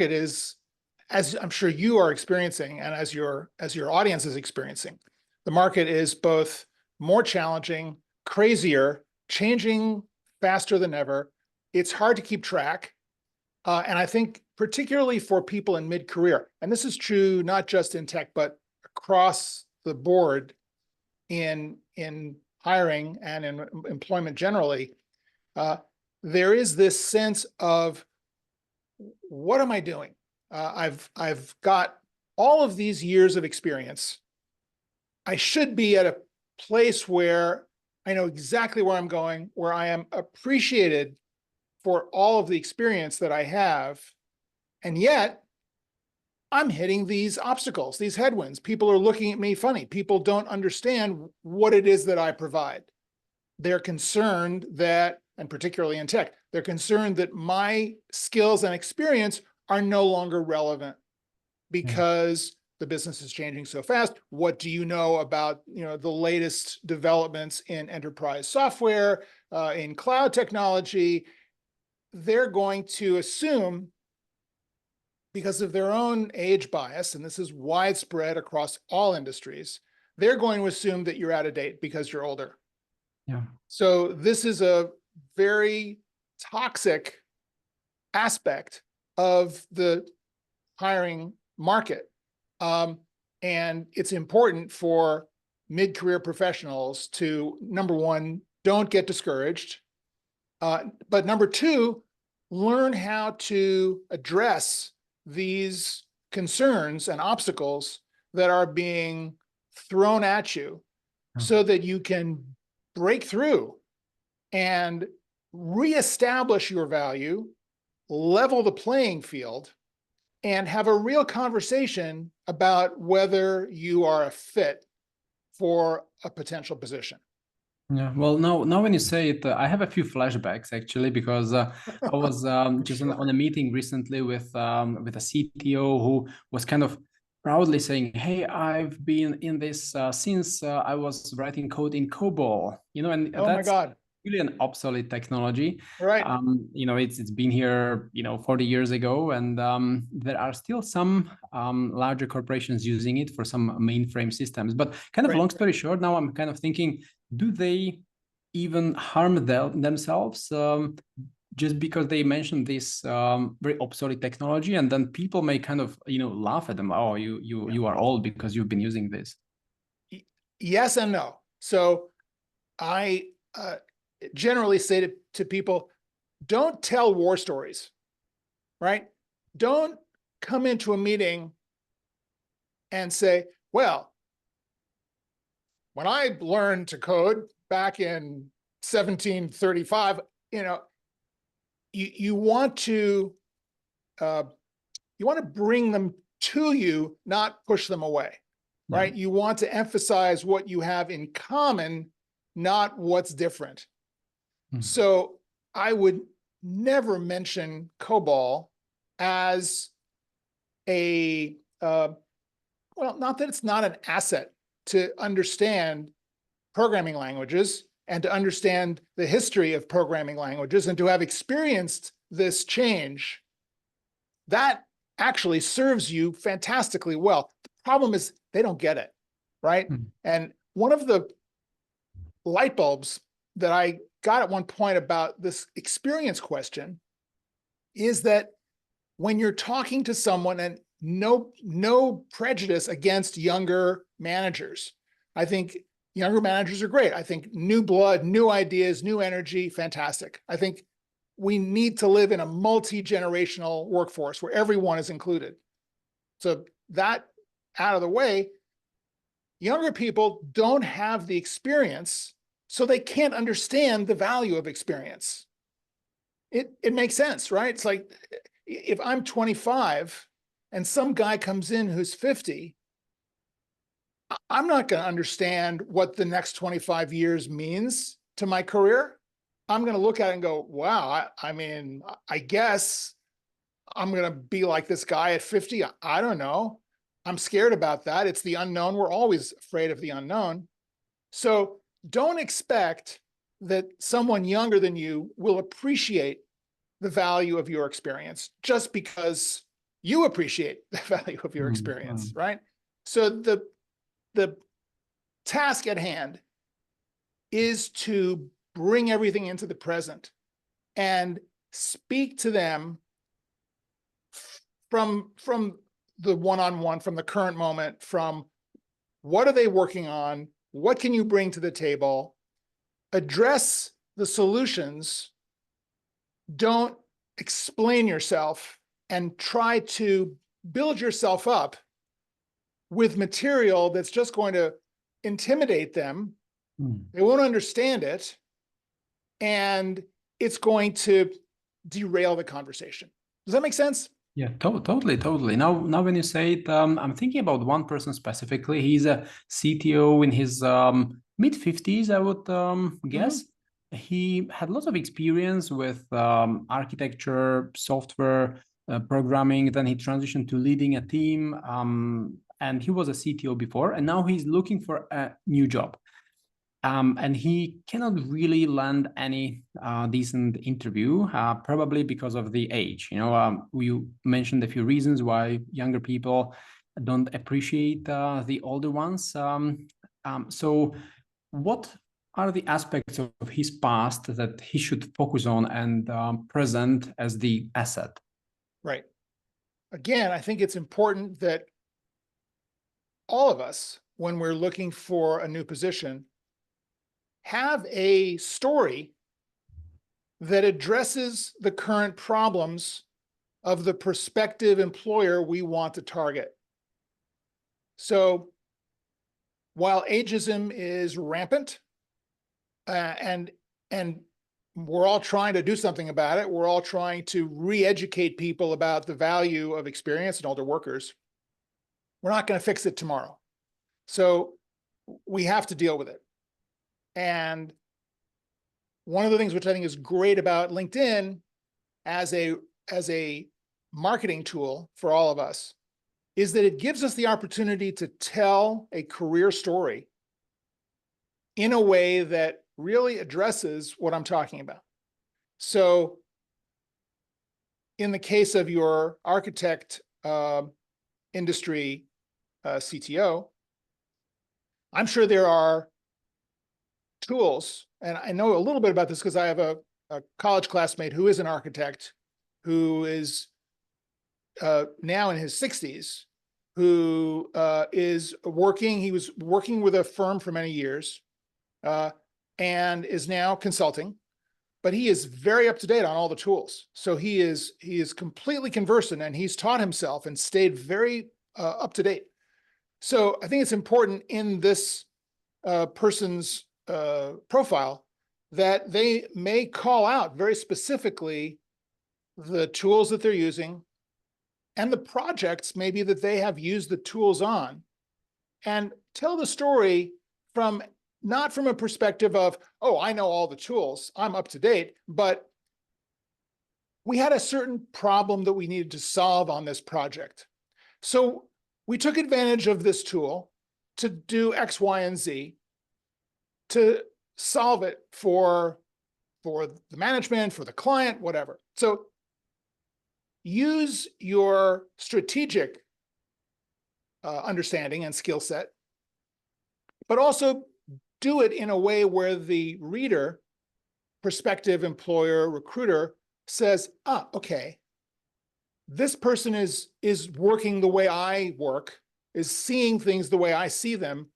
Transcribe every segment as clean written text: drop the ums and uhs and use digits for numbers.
is, as I'm sure you are experiencing, and as your audience is experiencing, the market is both more challenging, crazier, changing faster than ever. It's hard to keep track. And I think particularly for people in mid-career, and this is true not just in tech, but across the board in hiring and in employment generally, there is this sense of, what am I doing? I've got all of these years of experience. I should be at a place where I know exactly where I'm going, where I am appreciated for all of the experience that I have. And yet I'm hitting these obstacles, these headwinds. People are looking at me funny. People don't understand what it is that I provide. They're concerned that, and particularly in tech, they're concerned that my skills and experience are no longer relevant because the business is changing so fast. What do you know about, the latest developments in enterprise software, in cloud technology? They're going to assume, because of their own age bias, and this is widespread across all industries, they're going to assume that you're out of date because you're older. Yeah. So this is a very toxic aspect of the hiring market. And it's important for mid-career professionals to, number one, don't get discouraged. But number two, learn how to address these concerns and obstacles that are being thrown at you so that you can break through and reestablish your value, level the playing field, and have a real conversation about whether you are a fit for a potential position. Yeah, well, now when you say it, I have a few flashbacks actually, because I was just on a meeting recently with a CTO who was kind of proudly saying, "Hey, I've been in this since I was writing code in COBOL," and Oh my that's God. really an obsolete technology. Right. It's been here, 40 years ago, and there are still some larger corporations using it for some mainframe systems. But kind of long story short, now I'm kind of thinking, do they even harm themselves just because they mentioned this very obsolete technology, and then people may kind of laugh at them? Oh, you are old because you've been using this. Yes and no. So I generally say to people, don't tell war stories, right? Don't come into a meeting and say, well, when I learned to code back in 1735, you want to bring them to you, not push them away, right? You want to emphasize what you have in common, not what's different. So I would never mention COBOL as a, well, not that it's not an asset to understand programming languages and to understand the history of programming languages and to have experienced this change. That actually serves you fantastically well. The problem is they don't get it, right? And one of the light bulbs that I got at one point about this experience question is that when you're talking to someone, and no prejudice against younger managers, I think younger managers are great. I think new blood, new ideas, new energy, fantastic. I think we need to live in a multi-generational workforce where everyone is included. So that out of the way, younger people don't have the experience, so they can't understand the value of experience. It makes sense, right? It's like, if I'm 25 and some guy comes in who's 50, I'm not going to understand what the next 25 years means to my career. I'm going to look at it and go, wow, I mean, I guess I'm going to be like this guy at 50. I don't know. I'm scared about that. It's the unknown. We're always afraid of the unknown. So don't expect that someone younger than you will appreciate the value of your experience just because you appreciate the value of your experience, right? So the task at hand is to bring everything into the present and speak to them from the one-on-one, from the current moment, from what are they working on? What can you bring to the table? Address the solutions. Don't explain yourself and try to build yourself up with material that's just going to intimidate them. They won't understand it, and it's going to derail the conversation. Does that make sense? Yeah, totally. Now, when you say it, I'm thinking about one person specifically. He's a CTO in his mid-50s, I would guess. He had lots of experience with architecture, software, programming. Then he transitioned to leading a team, and he was a CTO before, and now he's looking for a new job. And he cannot really land any decent interview, probably because of the age. You mentioned a few reasons why younger people don't appreciate the older ones. So what are the aspects of his past that he should focus on and present as the asset? Right. Again, I think it's important that all of us, when we're looking for a new position, have a story that addresses the current problems of the prospective employer we want to target. So while ageism is rampant, and we're all trying to do something about it, we're all trying to re-educate people about the value of experience in older workers, we're not going to fix it tomorrow. So we have to deal with it. And one of the things which I think is great about LinkedIn as a marketing tool for all of us is that it gives us the opportunity to tell a career story in a way that really addresses what I'm talking about. So in the case of your architect industry CTO, I'm sure there are tools, and I know a little bit about this because I have a college classmate who is an architect who is now in his 60s, who is working, he was working with a firm for many years and is now consulting, but he is very up to date on all the tools. So he is completely conversant, and he's taught himself and stayed very up to date. So I think it's important in this person's profile that they may call out very specifically the tools that they're using and the projects maybe that they have used the tools on, and tell the story not from a perspective of, oh, I know all the tools, I'm up to date, but we had a certain problem that we needed to solve on this project. So we took advantage of this tool to do X, Y, and Z to solve it for the management, for the client, whatever. So use your strategic understanding and skill set, but also do it in a way where the reader, prospective employer, recruiter says, okay, this person is working the way I work, is seeing things the way I see them.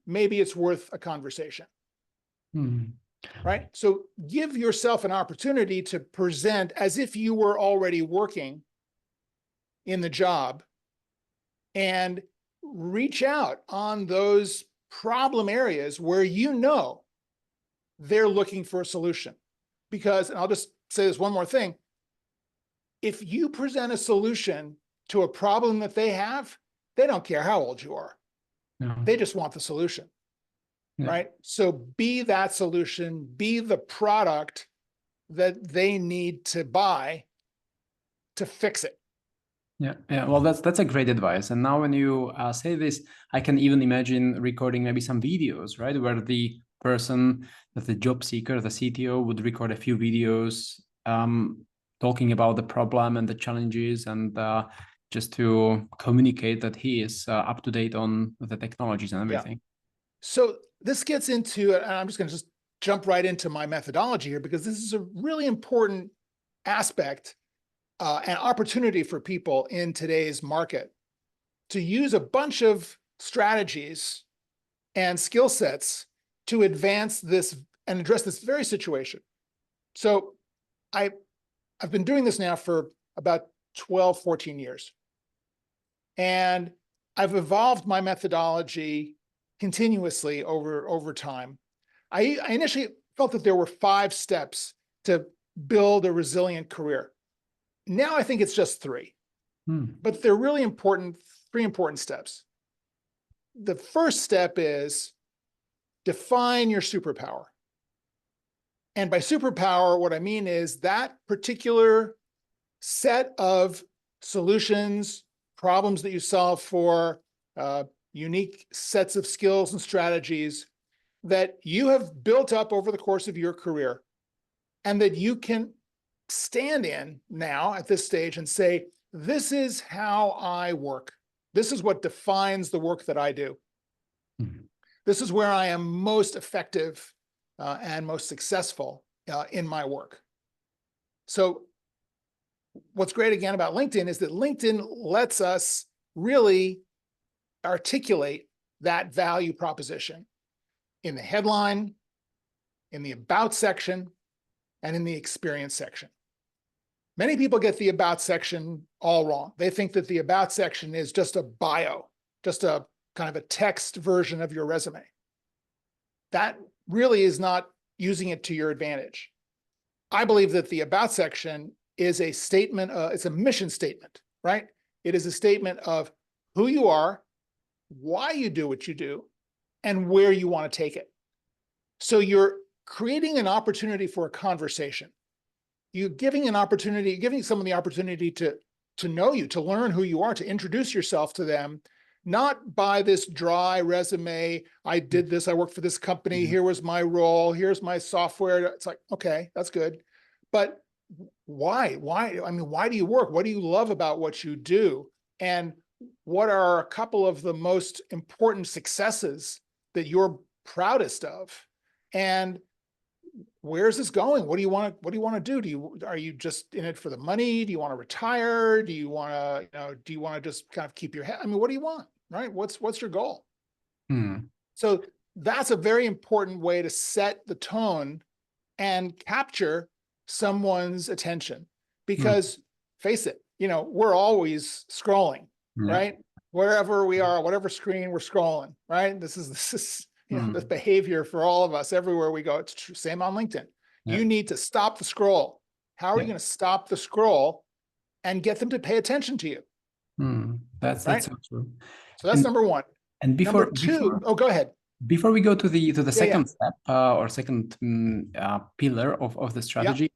Maybe it's worth a conversation. Right? So give yourself an opportunity to present as if you were already working in the job, and reach out on those problem areas where you know they're looking for a solution. Because, and I'll just say this one more thing, if you present a solution to a problem that they have, they don't care how old you are. No. They just want the solution. Yeah. Right? So be that solution, be the product that they need to buy to fix it. Yeah. Well, that's a great advice. And now when you say this, I can even imagine recording maybe some videos, right? Where the person, the job seeker, the CTO would record a few videos talking about the problem and the challenges, and just to communicate that he is up to date on the technologies and everything. So this gets into, and I'm just going to just jump right into my methodology here, because this is a really important aspect and opportunity for people in today's market to use a bunch of strategies and skill sets to advance this and address this very situation. So I've been doing this now for about 12, 14 years. And I've evolved my methodology continuously over time. I initially felt that there were 5 steps to build a resilient career. Now I think it's just 3, but they're really important, 3 important steps. The first step is define your superpower. And by superpower, what I mean is that particular set of solutions, problems that you solve for, unique sets of skills and strategies that you have built up over the course of your career, and that you can stand in now at this stage and say, this is how I work. This is what defines the work that I do. This is where I am most effective and most successful in my work. So what's great again about LinkedIn is that LinkedIn lets us really articulate that value proposition in the headline, in the about section, and in the experience section. Many people get the about section all wrong. They think that the about section is just a bio, just a kind of a text version of your resume. That really is not using it to your advantage. I believe that the about section is a statement, it's a mission statement, right? It is a statement of who you are, why you do what you do, and where you want to take it. So you're creating an opportunity for a conversation. You're giving someone the opportunity to know you, to learn who you are, to introduce yourself to them, not by this dry resume. I did this, I worked for this company, here was my role, here's my software. It's like, okay, that's good. But why? I mean, why do you work? What do you love about what you do? And what are a couple of the most important successes that you're proudest of? And where's this going? What do you want to do? Are you just in it for the money? Do you want to retire? Do you want to, just kind of keep your head? I mean, what do you want, right? What's your goal? So that's a very important way to set the tone and capture someone's attention, because face it, we're always scrolling, right? Wherever we are, whatever screen we're scrolling, right? This is the behavior for all of us everywhere we go. It's true. Same on LinkedIn. You need to stop the scroll. How are you going to stop the scroll and get them to pay attention to you? That's so true. So that's number 1. And number 2, go ahead. Before we go to the second step or second pillar of the strategy,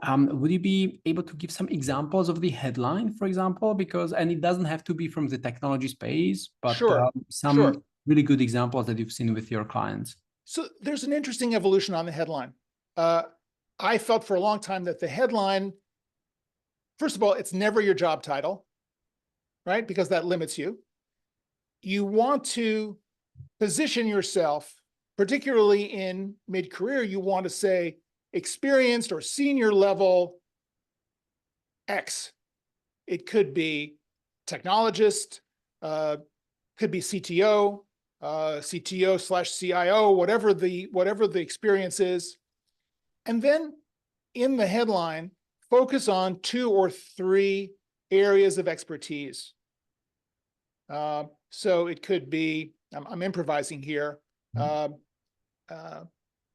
would you be able to give some examples of the headline, for example? And it doesn't have to be from the technology space, but some really good examples that you've seen with your clients. So there's an interesting evolution on the headline. I felt for a long time that the headline, first of all, it's never your job title, right? Because that limits you. You want to position yourself, particularly in mid-career, you want to say experienced or senior level X. It could be technologist, could be CTO, CTO/CIO, whatever the experience is. And then in the headline, focus on 2 or 3 areas of expertise. So it could be, I'm improvising here,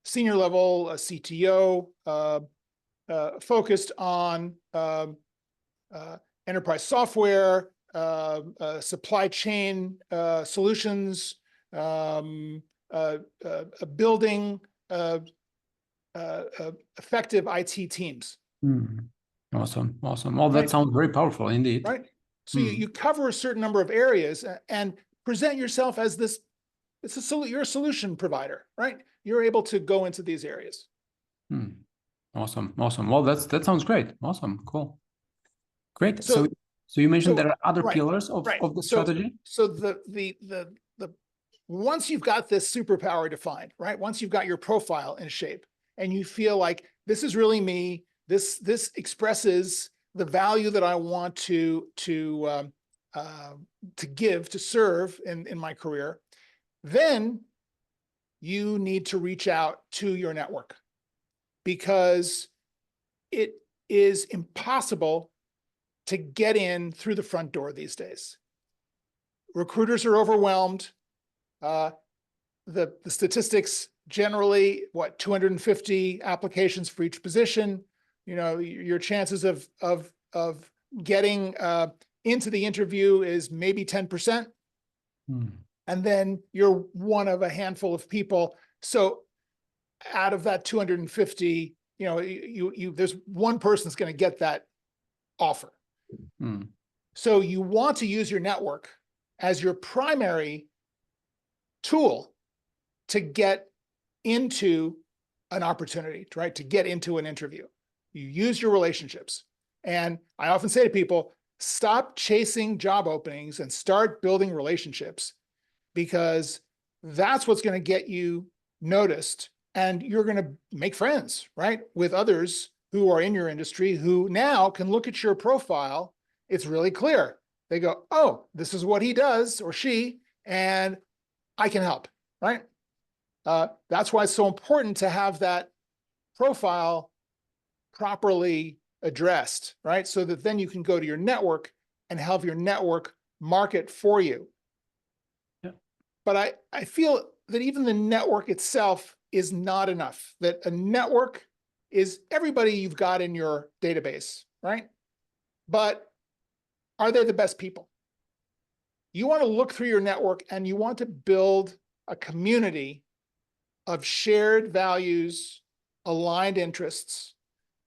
senior level CTO, focused on enterprise software, supply chain solutions, building effective IT teams. Awesome. Well, that sounds very powerful indeed. Right. So you cover a certain number of areas and present yourself as this. You're a solution provider, right? You're able to go into these areas. Awesome. Well, that sounds great. Awesome. Cool. Great. So So you mentioned So, there are other right, pillars of right. the So, strategy. so the once you've got this superpower defined, right? Once you've got your profile in shape and you feel like this is really me, this expresses the value that I want to give, to serve in my career, then you need to reach out to your network, because it is impossible to get in through the front door these days. Recruiters are overwhelmed. The statistics generally, 250 applications for each position. You know, your chances of getting into the interview is maybe 10%. And then you're one of a handful of people. So out of that 250, you know, there's one person that's going to get that offer. So you want to use your network as your primary tool to get into an opportunity, right? To get into an interview. You use your relationships. And I often say to people, stop chasing job openings and start building relationships, because that's what's going to get you noticed. And you're going to make friends, right? With others who are in your industry, who now can look at your profile. It's really clear. They go, oh, this is what he does or she, and I can help, right? That's why it's so important to have that profile properly addressed, right? So that then you can go to your network and have your network market for you. Yeah. But I feel that even the network itself is not enough, that a network is everybody you've got in your database, right? But are they the best people? You want to look through your network and you want to build a community of shared values, aligned interests,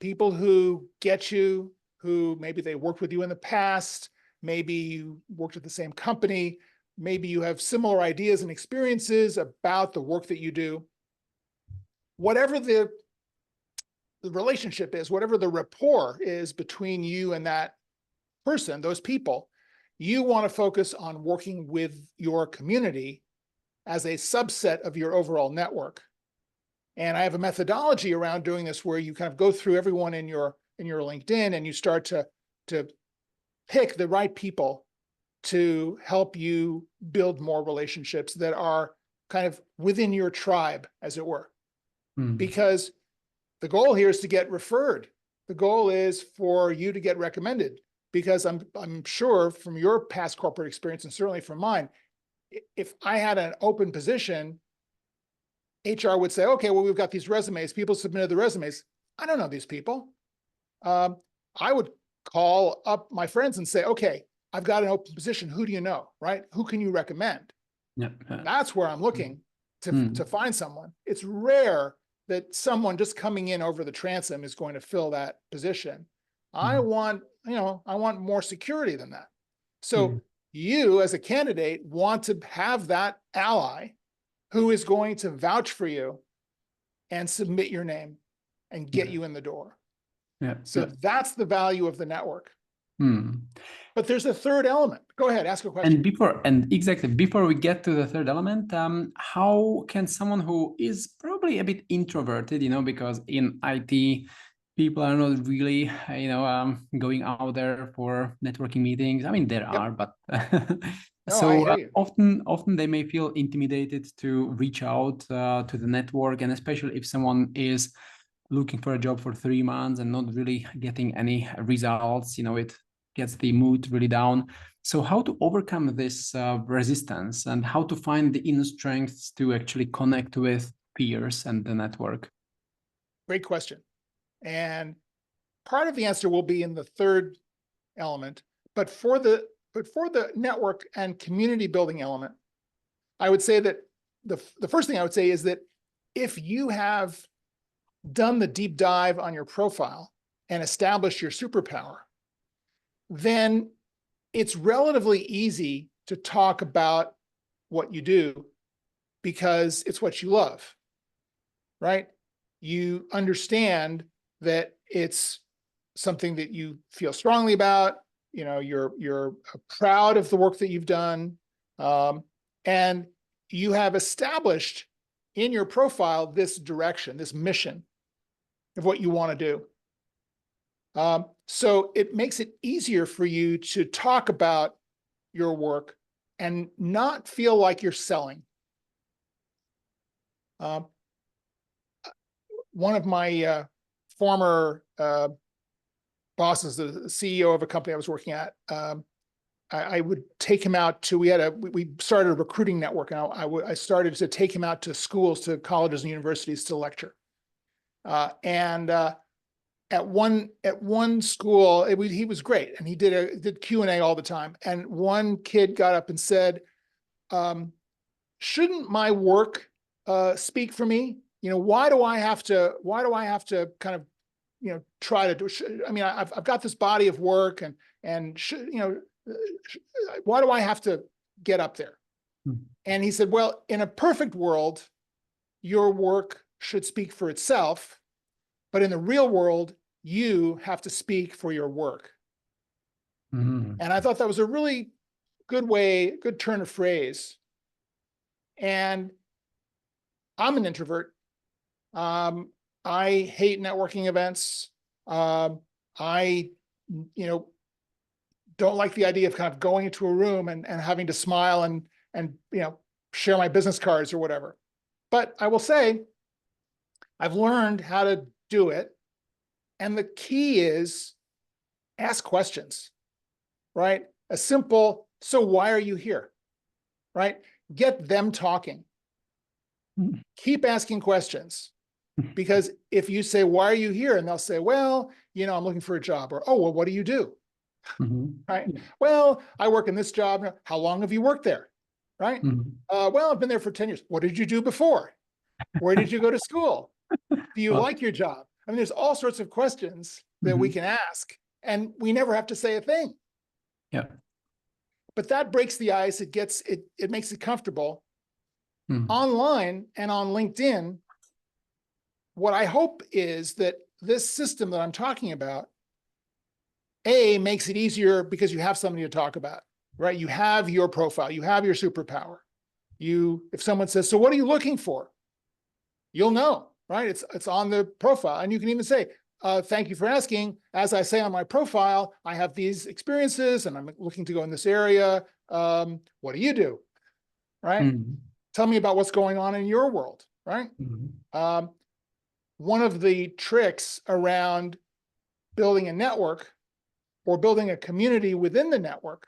people who get you, who maybe they worked with you in the past, maybe you worked at the same company, maybe you have similar ideas and experiences about the work that you do. Whatever the relationship is, whatever the rapport is between you and that person, those people, you want to focus on working with your community as a subset of your overall network. And I have a methodology around doing this where you kind of go through everyone in your LinkedIn and you start to pick the right people to help you build more relationships that are kind of within your tribe, as it were. Because the goal here is to get referred. The goal is for you to get recommended, because I'm sure from your past corporate experience, and certainly from mine, if I had an open position, HR would say, okay, well, we've got these resumes. People submitted the resumes. I don't know these people. I would call up my friends and say, okay, I've got an open position. Who do you know, right? Who can you recommend? Yeah. That's where I'm looking to find someone. It's rare that someone just coming in over the transom is going to fill that position. I want more security than that. So you as a candidate want to have that ally who is going to vouch for you and submit your name and get you in the door. Yeah. So that's the value of the network. But there's a third element. Go ahead, ask a question. Before we get to the third element, how can someone who is probably a bit introverted, because in IT, people are not really, going out there for networking meetings. I mean, there are, but often they may feel intimidated to reach out to the network, and especially if someone is looking for a job for 3 months and not really getting any results, it gets the mood really down. So how to overcome this resistance, and how to find the inner strength to actually connect with peers and the network? Great question. And part of the answer will be in the third element, but for the network and community building element, I would say that the first thing I would say is that if you have done the deep dive on your profile and established your superpower, then it's relatively easy to talk about what you do because it's what you love, right? You understand that it's something that you feel strongly about. you're proud of the work that you've done, and you have established in your profile this direction, this mission of what you want to do. So it makes it easier for you to talk about your work and not feel like you're selling. One of my former bosses, the CEO of a company I was working at, I would take him out to, we started a recruiting network, and I started to take him out to schools, to colleges and universities to lecture. At one school, he was great, and he did Q&A all the time. And one kid got up and said, shouldn't my work speak for me? Why do I have to kind of, try to do, I mean, I've got this body of work, and why do I have to get up there? And he said, well, in a perfect world, your work should speak for itself, but in the real world, you have to speak for your work. And I thought that was a really good turn of phrase. And I'm an introvert. I hate networking events. I, don't like the idea of kind of going into a room and having to smile and share my business cards or whatever. But I will say, I've learned how to do it. And the key is ask questions, right? A simple, so why are you here? Right? Get them talking. Keep asking questions. Because if you say, why are you here? And they'll say, well, I'm looking for a job. Or, oh, well, what do you do? Right? Well, I work in this job. How long have you worked there? Right? Well, I've been there for 10 years. What did you do before? Where did you go to school? Do you like your job? I mean, there's all sorts of questions that we can ask, and we never have to say a thing. Yeah. But that breaks the ice. It makes it comfortable. Online and on LinkedIn, what I hope is that this system that I'm talking about, makes it easier because you have somebody to talk about, right? You have your profile, you have your superpower. If someone says, so what are you looking for? You'll know, right? It's on the profile. And you can even say, thank you for asking. As I say on my profile, I have these experiences and I'm looking to go in this area. What do you do? Right? Tell me about what's going on in your world, right? One of the tricks around building a network or building a community within the network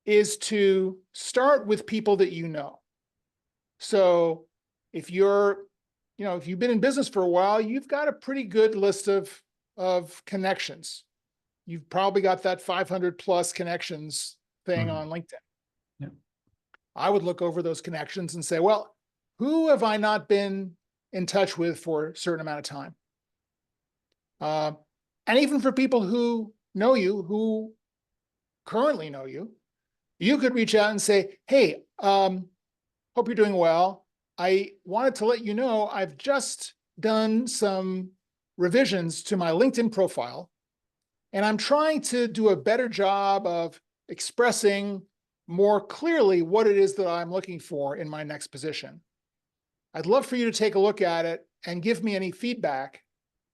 is to start with people that you know. So if you've been in business for a while, you've got a pretty good list of connections. You've probably got that 500 plus connections thing on LinkedIn. Yeah. I would look over those connections and say, well, who have I not been in touch with for a certain amount of time? And even for people who know you, who currently know you, you could reach out and say, hey, hope you're doing well. I wanted to let you know I've just done some revisions to my LinkedIn profile, and I'm trying to do a better job of expressing more clearly what it is that I'm looking for in my next position. I'd love for you to take a look at it and give me any feedback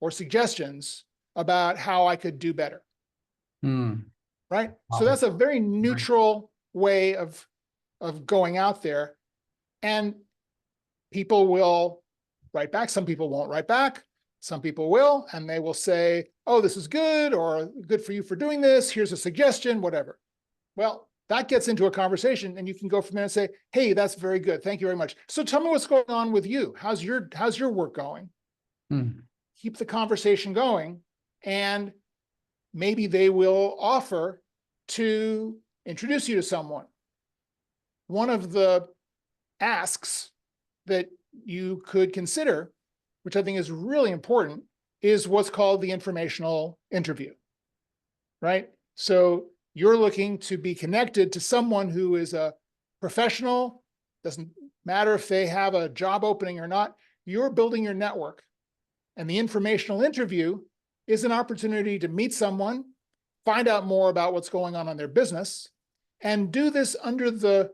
or suggestions about how I could do better. Right? So that's a very neutral way of going out there. And people will write back. Some people won't write back. Some people will, and they will say, oh, this is good, or good for you for doing this. Here's a suggestion, whatever. Well, that gets into a conversation, and you can go from there and say, hey, that's very good. Thank you very much. So tell me what's going on with you. How's your work going? Keep the conversation going, and maybe they will offer to introduce you to someone. One of the asks that you could consider, which I think is really important, is what's called the informational interview, right? So you're looking to be connected to someone who is a professional, doesn't matter if they have a job opening or not, you're building your network. And the informational interview is an opportunity to meet someone, find out more about what's going on their business, and do this under the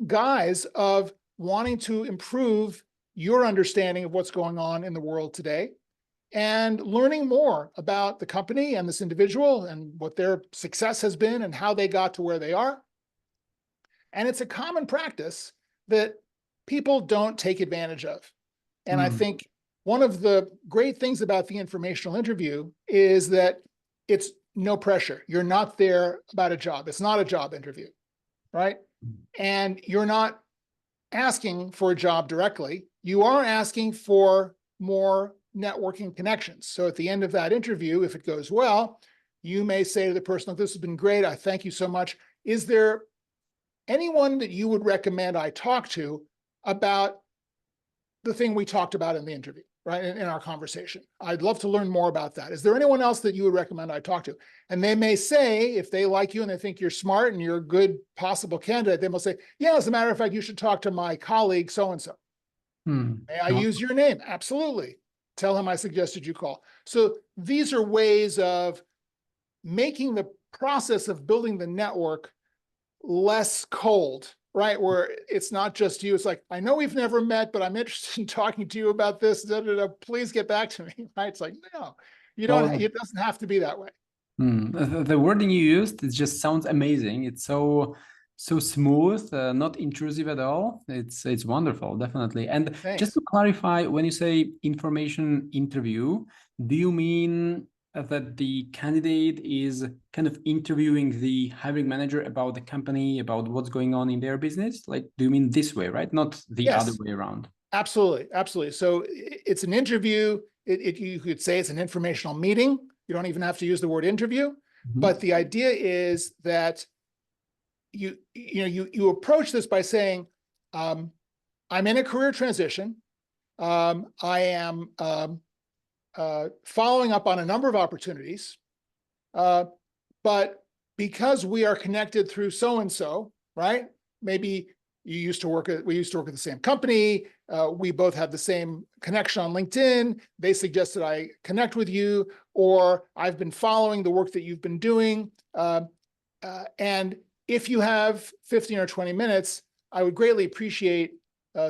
guise of wanting to improve your understanding of what's going on in the world today, and learning more about the company and this individual and what their success has been and how they got to where they are. And it's a common practice that people don't take advantage of. And I think one of the great things about the informational interview is that it's no pressure. You're not there about a job. It's not a job interview, right? And you're not asking for a job directly. You are asking for more networking connections. So at the end of that interview, if it goes well, you may say to the person, "Look, this has been great. I thank you so much. Is there anyone that you would recommend I talk to about the thing we talked about in the interview, right? In our conversation. I'd love to learn more about that. Is there anyone else that you would recommend I talk to?" And they may say, if they like you and they think you're smart and you're a good possible candidate, they will say, "Yeah, as a matter of fact, you should talk to my colleague so-and-so. May I use your name?" "Absolutely. Tell him I suggested you call." So these are ways of making the process of building the network less cold, right? Where it's not just you. It's like, "I know we've never met, but I'm interested in talking to you about this. Da, da, da. Please get back to me." Right? It's like, no, you don't. Well, It doesn't have to be that way. the wording you used, it just sounds amazing. It's so smooth, not intrusive at all. It's wonderful, definitely. And just Thanks. to clarify, when you say information interview, do you mean that the candidate is kind of interviewing the hiring manager about the company, about what's going on in their business? Like, do you mean this way, right? Not the other Yes, way around. absolutely, absolutely. So it's an interview. You could say it's an informational meeting. You don't even have to use the word interview, but the idea is that you approach this by saying, "I'm in a career transition. I am following up on a number of opportunities, but because we are connected through so-and-so, right? Maybe we used to work at the same company. We both have the same connection on LinkedIn. They suggested I connect with you, or I've been following the work that you've been doing. And if you have 15 or 20 minutes, I would greatly appreciate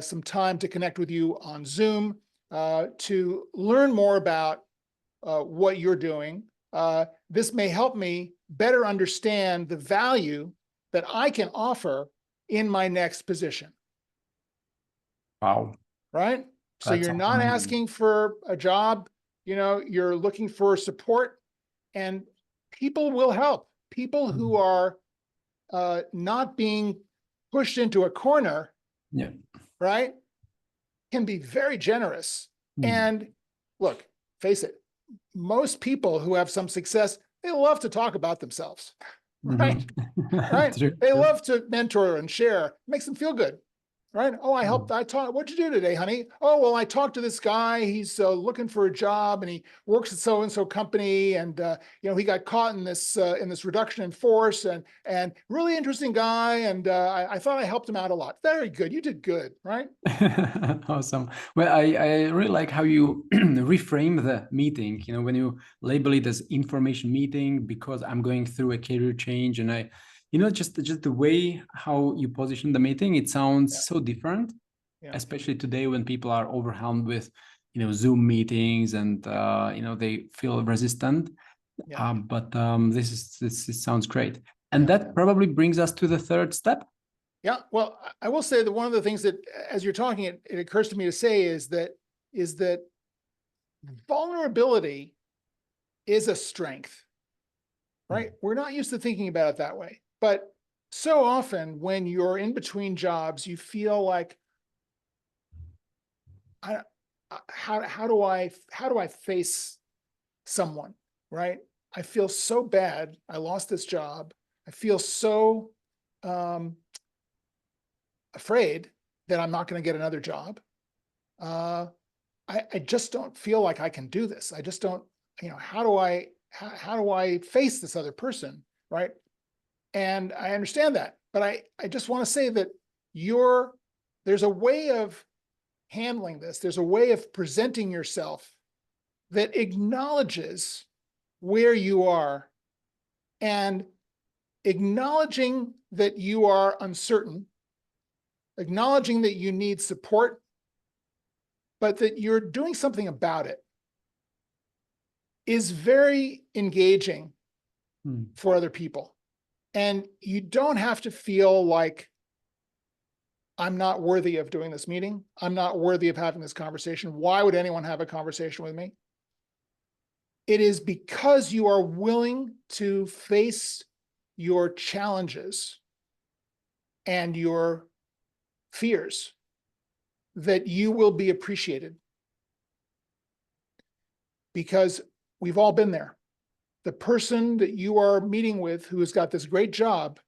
some time to connect with you on Zoom to learn more about what you're doing. This may help me better understand the value that I can offer in my next position." Wow. Right? So That's you're not amazing. asking for a job, you're looking for support, and people will help. People who are not being pushed into a corner, Yeah. right, can be very generous. And look, face it, most people who have some success, they love to talk about themselves, right? Right? True, They true. love to mentor and share. It makes them feel good, right? "Oh, what'd you do today, honey?" "Oh, well, I talked to this guy. He's looking for a job and he works at so-and-so company. And, he got caught in this reduction in force and really interesting guy. And I thought I helped him out a lot." Very good. You did good, right? Awesome. Well, I really like how you reframe the meeting, when you label it as information meeting, because I'm going through a career change, and just the way how you position the meeting, it sounds Yeah. so different, Yeah. especially today when people are overwhelmed with, Zoom meetings, and they feel resistant. Yeah. But this sounds great. And Yeah. that probably brings us to the third step. Yeah. Well, I will say that one of the things that, as you're talking, it occurs to me to say is that vulnerability is a strength, right? We're not used to thinking about it that way. But so often when you're in between jobs, you feel like, how do I face someone, right? I feel so bad. I lost this job. I feel so afraid that I'm not going to get another job. I just don't feel like I can do this. I just don't, how do I face this other person, right? And I understand that, but I just want to say that there's a way of handling this. There's a way of presenting yourself that acknowledges where you are and acknowledging that you are uncertain, acknowledging that you need support, but that you're doing something about it is very engaging for other people. And you don't have to feel like, I'm not worthy of doing this meeting. I'm not worthy of having this conversation. Why would anyone have a conversation with me? It is because you are willing to face your challenges and your fears that you will be appreciated. Because we've all been there. The person that you are meeting with who has got this great job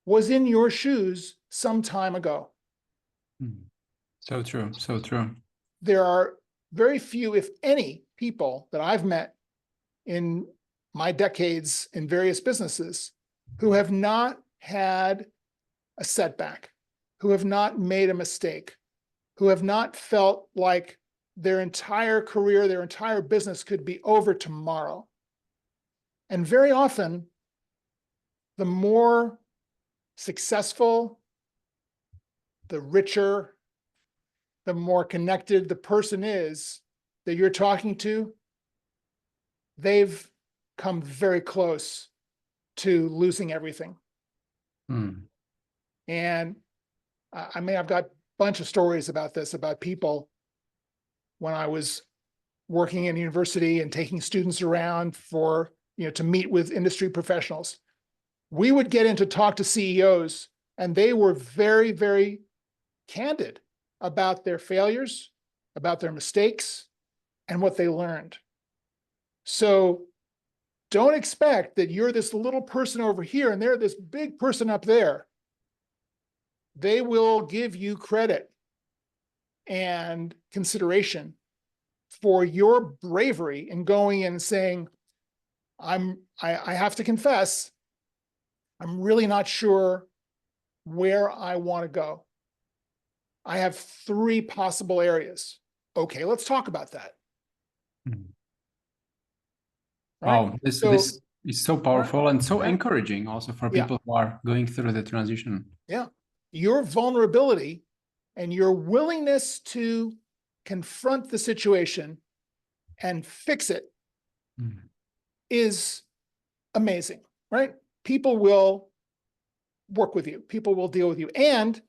was in your shoes some time ago. So true, so true. There are very few, if any, people that I've met in my decades in various businesses who have not had a setback, who have not made a mistake, who have not felt like their entire career, their entire business could be over tomorrow. And very often, the more successful, the richer, the more connected the person is that you're talking to, they've come very close to losing everything. And I mean, I've got a bunch of stories about this, about people when I was working in university and taking students around for, to meet with industry professionals. We would get in to talk to CEOs, and they were very, very candid about their failures, about their mistakes, and what they learned. So don't expect that you're this little person over here and they're this big person up there. They will give you credit and consideration for your bravery in going in and saying, I have to confess, I'm really not sure where I want to go. I have 3 possible areas. Okay, let's talk about that. Right? Wow, this is so powerful and so encouraging also for people who are going through the transition. Yeah. Your vulnerability and your willingness to confront the situation and fix it is amazing, right? People will work with you. People will deal with you. And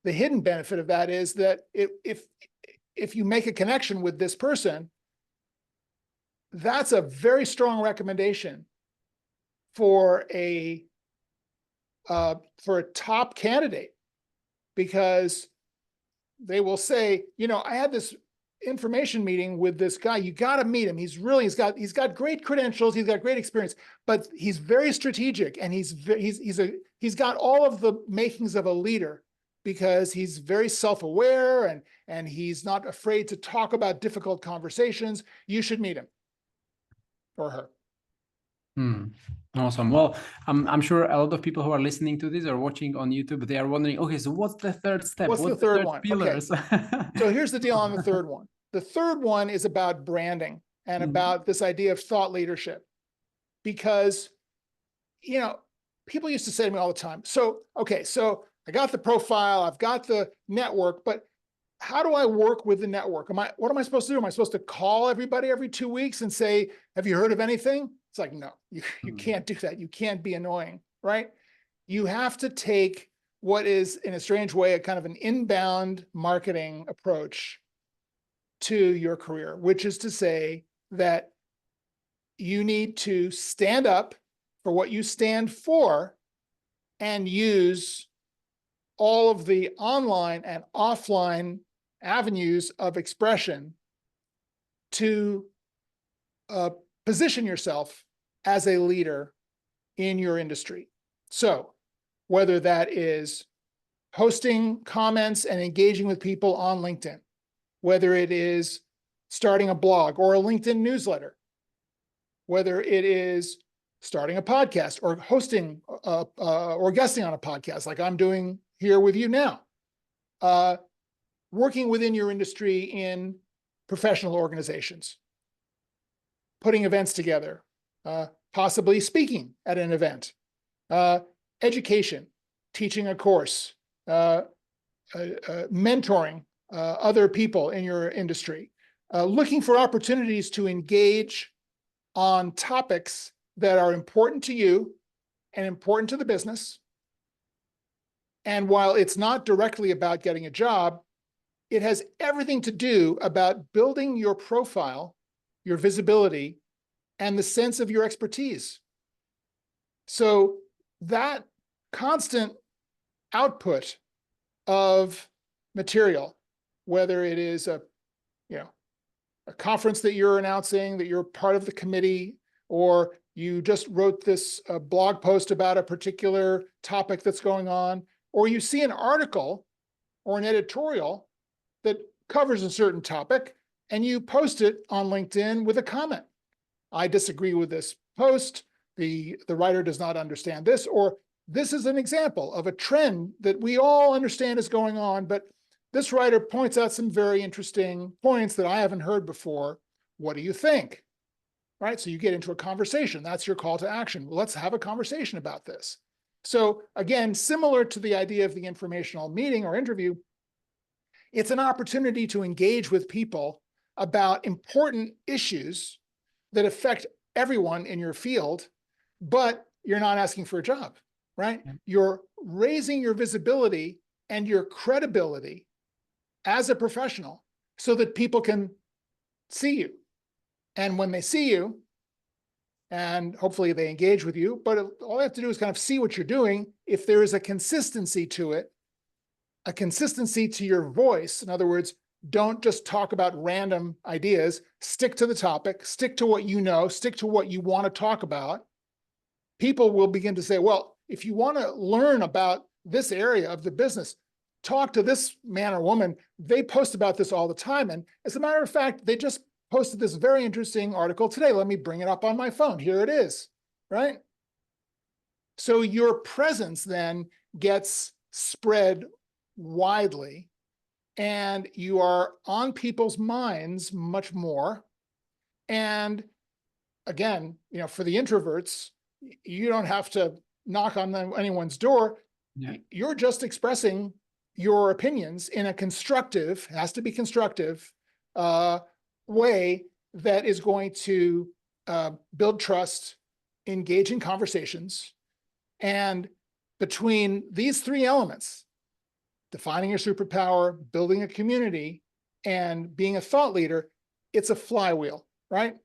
the hidden benefit of that is that if you make a connection with this person, that's a very strong recommendation for a top candidate, because they will say, I had this information meeting with this guy. You got to meet him. He's got great credentials. He's got great experience, but he's very strategic, and he's got all of the makings of a leader, because he's very self-aware and he's not afraid to talk about difficult conversations. You should meet him or her. Awesome. Well, I'm sure a lot of people who are listening to this or watching on YouTube, they are wondering, okay, so what's the third step? What's the third one? Pillars? Okay. So here's the deal on the third one. The third one is about branding and about this idea of thought leadership, because, people used to say to me all the time, so I got the profile, I've got the network, but how do I work with the network? What am I supposed to do? Am I supposed to call everybody every 2 weeks and say, have you heard of anything? It's like, no, you can't do that. You can't be annoying, right? You have to take what is, in a strange way, a kind of an inbound marketing approach to your career, which is to say that you need to stand up for what you stand for and use all of the online and offline avenues of expression to position yourself as a leader in your industry. So whether that is posting comments and engaging with people on LinkedIn, whether it is starting a blog or a LinkedIn newsletter, whether it is starting a podcast or hosting or guesting on a podcast like I'm doing here with you now, working within your industry in professional organizations, putting events together, possibly speaking at an event, education, teaching a course, mentoring other people in your industry, looking for opportunities to engage on topics that are important to you and important to the business. And while it's not directly about getting a job, it has everything to do about building your profile, your visibility, and the sense of your expertise. So that constant output of material, whether it is a conference that you're announcing, that you're part of the committee, or you just wrote this blog post about a particular topic that's going on, or you see an article or an editorial that covers a certain topic and you post it on LinkedIn with a comment. I disagree with this post. The writer does not understand this, or this is an example of a trend that we all understand is going on, but this writer points out some very interesting points that I haven't heard before. What do you think? Right? So you get into a conversation. That's your call to action. Well, let's have a conversation about this. So again, similar to the idea of the informational meeting or interview, it's an opportunity to engage with people about important issues that affect everyone in your field, but you're not asking for a job, right? Yeah. You're raising your visibility and your credibility as a professional so that people can see you. And when they see you, and hopefully they engage with you, but all they have to do is kind of see what you're doing. If there is a consistency to it, a consistency to your voice, in other words, don't just talk about random ideas, stick to the topic, stick to what you know, stick to what you want to talk about. People will begin to say, well, if you want to learn about this area of the business, talk to this man or woman. They post about this all the time. And as a matter of fact, they just posted this very interesting article today. Let me bring it up on my phone. Here it is, right? So your presence then gets spread widely, and you are on people's minds much more. And again, for the introverts, you don't have to knock on anyone's door. Yeah. You're just expressing your opinions in a constructive, has to be constructive, way that is going to build trust, engage in conversations. And between these three elements, defining your superpower, building a community, and being a thought leader, it's a flywheel, right?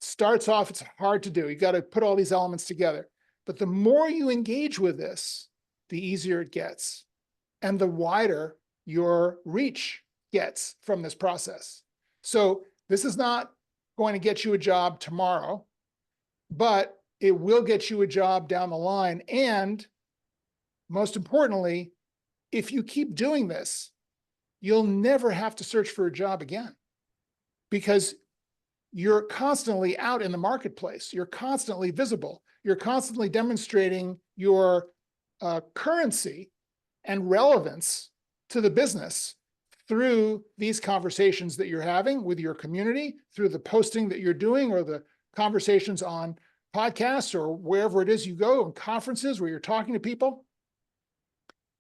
Starts off, it's hard to do. You got to put all these elements together. But the more you engage with this, the easier it gets, and the wider your reach gets from this process. So this is not going to get you a job tomorrow, but it will get you a job down the line. And most importantly, if you keep doing this, you'll never have to search for a job again, because you're constantly out in the marketplace. You're constantly visible. You're constantly demonstrating your currency and relevance to the business through these conversations that you're having with your community, through the posting that you're doing, or the conversations on podcasts, or wherever it is you go, and conferences where you're talking to people.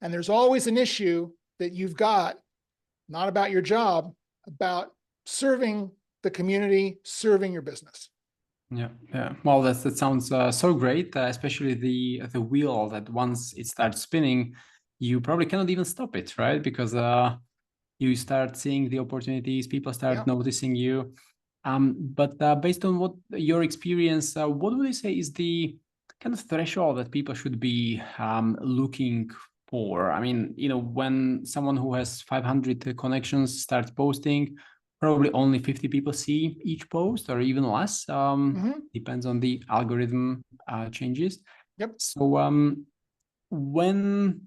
And there's always an issue that you've got, not about your job, about serving the community, serving your business. Yeah. Well, that sounds so great, especially the wheel that once it starts spinning, you probably cannot even stop it, right? Because you start seeing the opportunities, people start noticing you. But based on what your experience, what would you say is the kind of threshold that people should be looking for? I mean, when someone who has 500 connections starts posting, probably only 50 people see each post, or even less. Depends on the algorithm changes. Yep. So when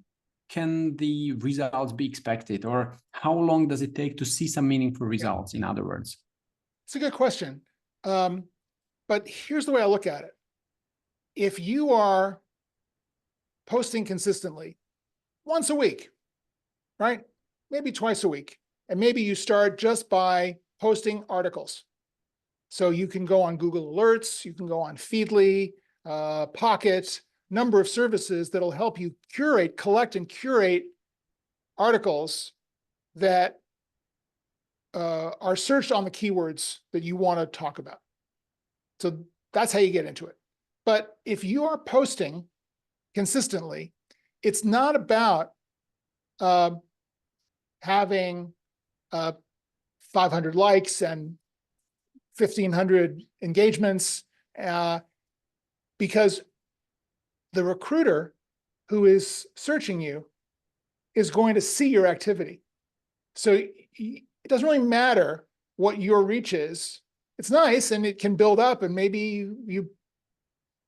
can the results be expected, or how long does it take to see some meaningful results, in other words? It's a good question. But here's the way I look at it. If you are posting consistently once a week, right? Maybe twice a week. And maybe you start just by posting articles. So you can go on Google Alerts, you can go on Feedly, Pocket, number of services that'll help you collect and curate articles that are searched on the keywords that you want to talk about. So that's how you get into it. But if you are posting consistently, it's not about having 500 likes and 1,500 engagements, because the recruiter who is searching you is going to see your activity. So it doesn't really matter what your reach is. It's nice and it can build up, and maybe you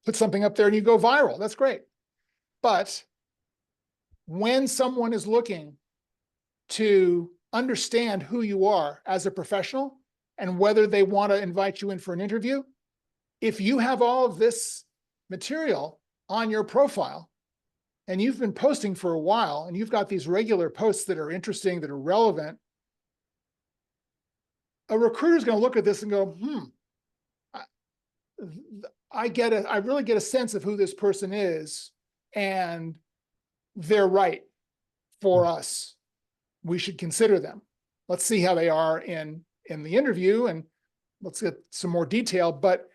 put something up there and you go viral. That's great. But when someone is looking to understand who you are as a professional and whether they want to invite you in for an interview, if you have all of this material on your profile and you've been posting for a while and you've got these regular posts that are interesting, that are relevant, a recruiter is going to look at this and go, I really get a sense of who this person is, and they're right for us. We should consider them. Let's see how they are in the interview, and let's get some more detail. But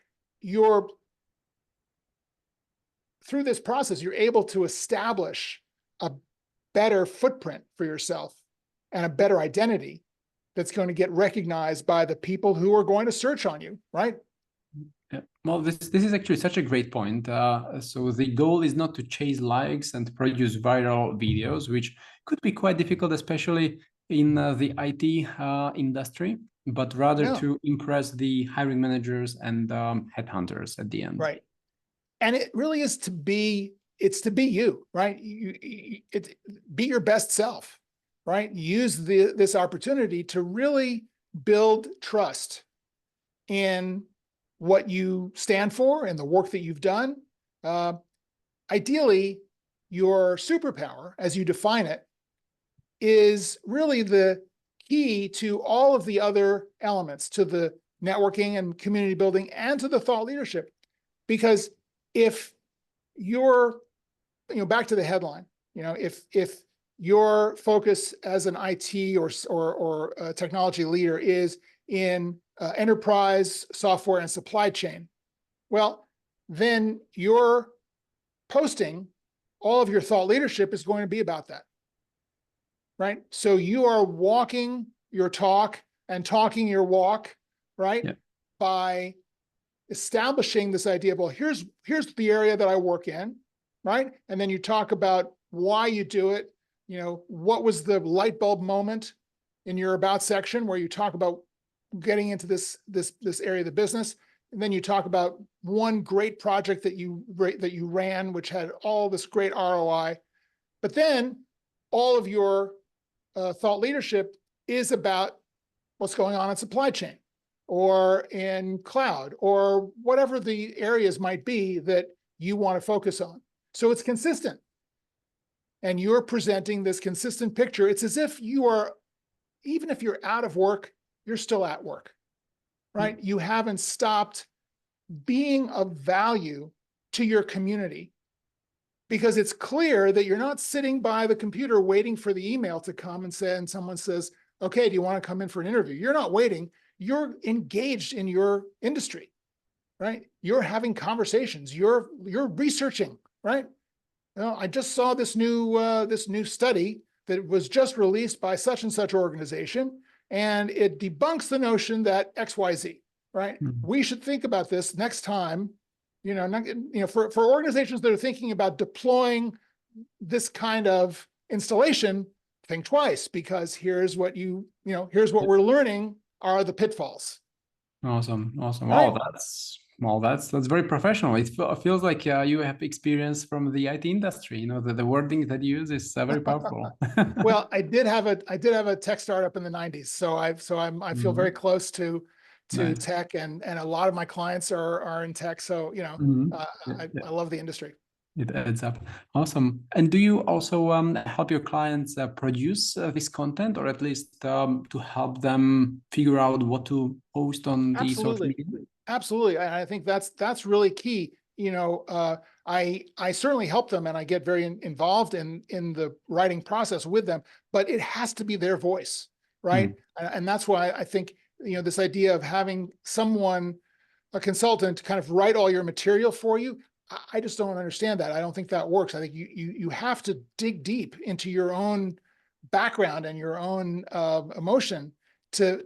through this process, you're able to establish a better footprint for yourself and a better identity that's going to get recognized by the people who are going to search on you, right? Yeah. Well, this is actually such a great point. So the goal is not to chase likes and produce viral videos, which could be quite difficult, especially in the IT industry, but rather to impress the hiring managers and headhunters at the end. Right. And it really is to be you, right? Be your best self, right? Use this opportunity to really build trust in what you stand for and the work that you've done. Ideally, your superpower, as you define it, is really the key to all of the other elements, to the networking and community building and to the thought leadership. Because if you're, back to the headline, if your focus as an IT or a technology leader is in enterprise software and supply chain, well, then your posting, all of your thought leadership is going to be about that, right? So you are walking your talk and talking your walk, right? Yeah. By establishing this idea of, well, here's the area that I work in, right? And then you talk about why you do it. What was the light bulb moment in your about section where you talk about getting into this area of the business, and then you talk about one great project that you ran, which had all this great ROI. But then all of your thought leadership is about what's going on in supply chain or in cloud or whatever the areas might be that you want to focus on. So it's consistent. And you're presenting this consistent picture. It's as if you are, even if you're out of work, you're still at work, right? You haven't stopped being of value to your community, because it's clear that you're not sitting by the computer waiting for the email to come and someone says, okay, do you want to come in for an interview? You're not waiting. You're engaged in your industry, right? You're having conversations. You're researching, right? I just saw this new study that was just released by such and such organization, and it debunks the notion that XYZ, right? Mm-hmm. We should think about this next time, for organizations that are thinking about deploying this kind of installation, think twice, because here's what here's what we're learning are the pitfalls. Awesome. Right? Wow, that's very professional. It feels like you have experience from the IT industry. The wording that you use is very powerful. Well, I did have a tech startup in the 90s, so I feel very close to nice. Tech, and a lot of my clients are in tech. So I love the industry. It adds up. Awesome. And do you also help your clients produce this content, or at least to help them figure out what to post on the social Absolutely. media? Absolutely. I think that's really key. I certainly help them and I get very involved in the writing process with them, but it has to be their voice, right? And that's why I think, this idea of having someone, a consultant, kind of write all your material for you, I just don't understand that. I don't think that works. I think you have to dig deep into your own background and your own emotion to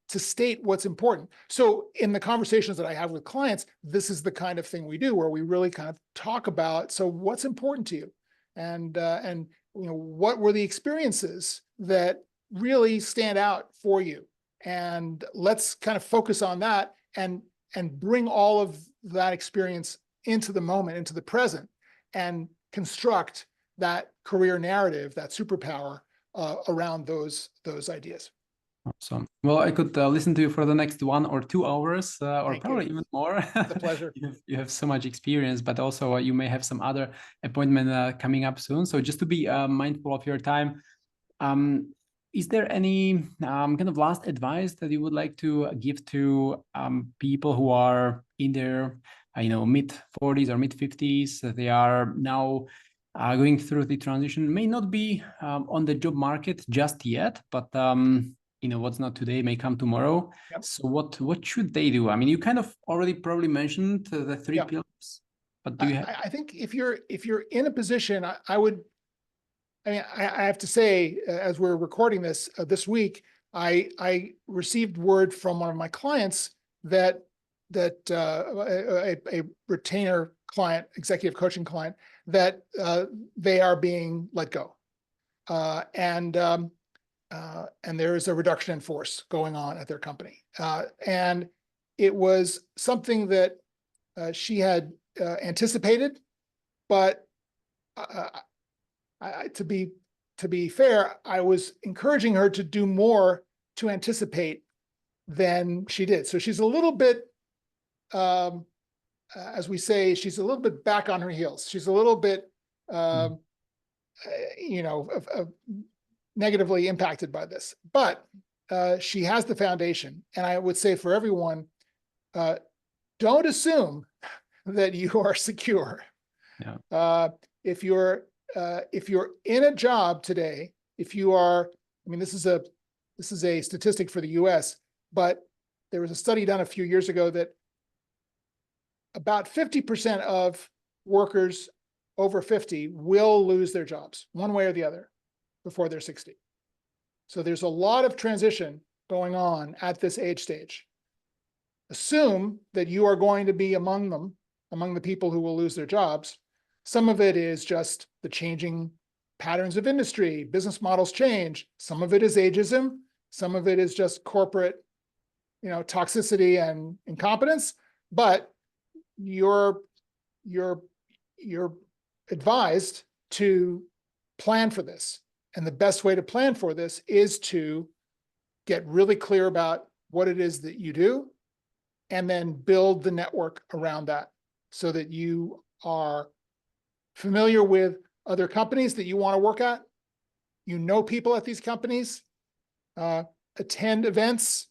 state what's important. So in the conversations that I have with clients, this is the kind of thing we do, where we really kind of talk about, so what's important to you, and what were the experiences that really stand out for you, and let's kind of focus on that and bring all of that experience into the moment, into the present, and construct that career narrative, that superpower around those ideas. Awesome. Well, I could listen to you for the next 1 or 2 hours, or Thank probably you. even more. It's a pleasure. You have so much experience, but also you may have some other appointment coming up soon. So just to be mindful of your time, is there any kind of last advice that you would like to give to people who are in their, mid 40s or mid 50s? They are now going through the transition, may not be on the job market just yet, but what's not today may come tomorrow. Yep. So what should they do? I mean, you kind of already probably mentioned the three Yep. pillars, but do you have? I think if you're in a position, I have to say, as we're recording this this week, I received word from one of my clients that a retainer client, executive coaching client, that they are being let go, and there is a reduction in force going on at their company, and it was something that she had anticipated, but to be fair, I was encouraging her to do more to anticipate than she did. So she's a little bit, as we say, she's a little bit back on her heels. She's a little bit, negatively impacted by this. But she has the foundation, and I would say for everyone, don't assume that you are secure. Yeah. If you're in a job today, if you are, I mean, this is a statistic for the US, but there was a study done a few years ago that about 50% of workers over 50 will lose their jobs one way or the other before they're 60. So there's a lot of transition going on at this age stage. Assume that you are going to be among them, among the people who will lose their jobs. Some of it is just the changing patterns of industry, business models change. Some of it is ageism. Some of it is just corporate, toxicity and incompetence. But you're advised to plan for this. And the best way to plan for this is to get really clear about what it is that you do, and then build the network around that so that you are familiar with other companies that you want to work at. People at these companies, attend events,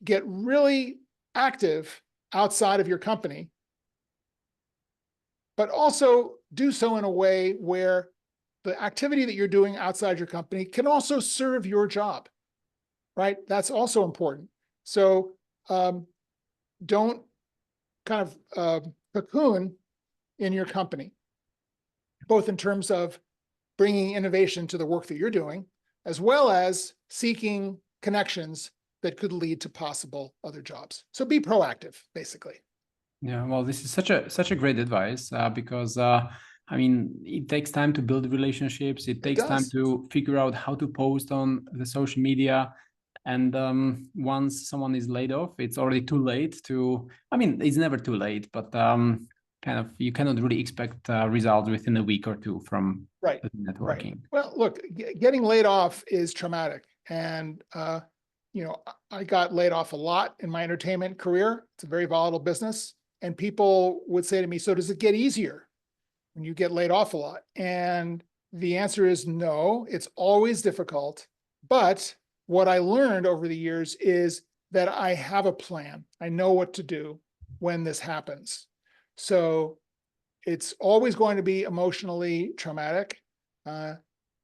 get really active outside of your company, but also do so in a way where the activity that you're doing outside your company can also serve your job, right? That's also important. So don't kind of cocoon in your company, both in terms of bringing innovation to the work that you're doing, as well as seeking connections that could lead to possible other jobs. So be proactive, basically. Yeah, well, this is such a great advice because I mean, it takes time to build relationships. It takes time to figure out how to post on the social media. And once someone is laid off, it's already too late to, I mean, it's never too late, but kind of, you cannot really expect results within a week or two from networking. Right. Well, look, getting laid off is traumatic. And, I got laid off a lot in my entertainment career. It's a very volatile business. And people would say to me, so does it get easier? when you get laid off a lot? And the answer is no, it's always difficult. But what I learned over the years is that I have a plan. I know what to do when this happens. So it's always going to be emotionally traumatic,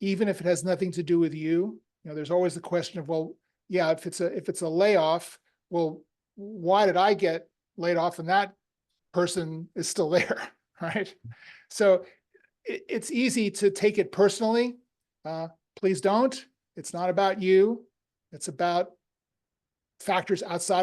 even if it has nothing to do with you. You know, there's always the question of, well, yeah, if it's a layoff, well, why did I get laid off and that person is still there, right? So it's easy to take it personally. Please don't. It's not about you. It's about factors outside of